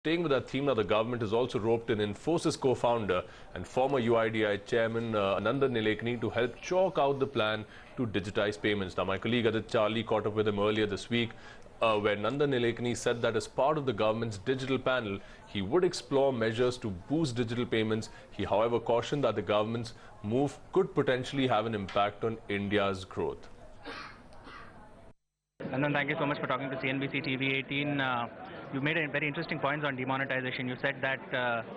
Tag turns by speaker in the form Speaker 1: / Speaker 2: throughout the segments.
Speaker 1: Staying with that theme now, the government has also roped in Infosys co-founder and former UIDAI chairman Nandan Nilekani to help chalk out the plan to digitize payments. Now, my colleague Adith caught up with him earlier this week, where Nandan Nilekani said that as part of the government's digital panel, he would explore measures to boost digital payments. He, however, cautioned that the government's move could potentially have an impact on India's growth.
Speaker 2: Nandan, thank you so much for talking to CNBC TV 18. You made a very interesting points on demonetization. You said that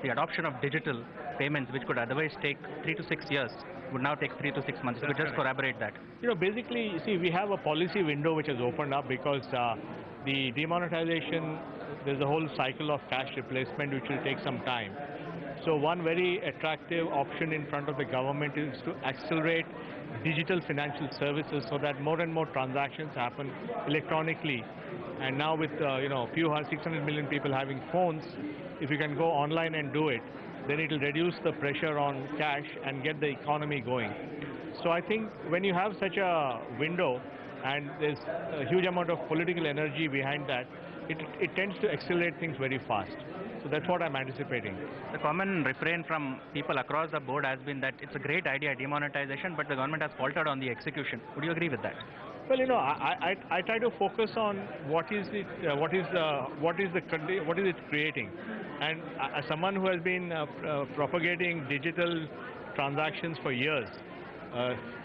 Speaker 2: the adoption of digital payments, which could otherwise take 3 to 6 years, would now take 3 to 6 months. Could you just corroborate that?
Speaker 3: You know, basically, you see, we have a policy window which has opened up because the demonetization, there's a whole cycle of cash replacement which will take some time. So one very attractive option in front of the government is to accelerate digital financial services so that more and more transactions happen electronically. And now with, 600 million people having phones, if you can go online and do it, then it will reduce the pressure on cash and get the economy going. So I think when you have such a window and there's a huge amount of political energy behind that, it tends to accelerate things very fast. So that's what I'm anticipating.
Speaker 2: The common refrain from people across the board has been that it's a great idea, demonetization, but the government has faltered on the execution. Would you agree with that?
Speaker 3: Well, I try to focus on what is it creating, and as someone who has been propagating digital transactions for years,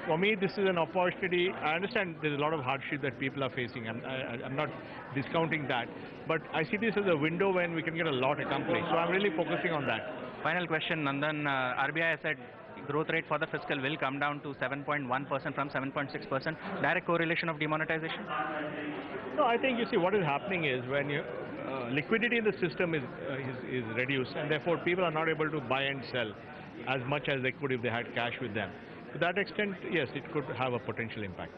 Speaker 3: for me this is an opportunity. I understand there's a lot of hardship that people are facing. I'm not discounting that, but I see this as a window when we can get a lot accomplished. So I'm really focusing on that.
Speaker 2: Final question, Nandan. RBI has said growth rate for the fiscal will come down to 7.1% from 7.6%. Direct correlation of demonetization?
Speaker 3: No, I think you see what is happening is when you, liquidity in the system is reduced, and therefore people are not able to buy and sell as much as they could if they had cash with them. To that extent, yes, it could have a potential impact.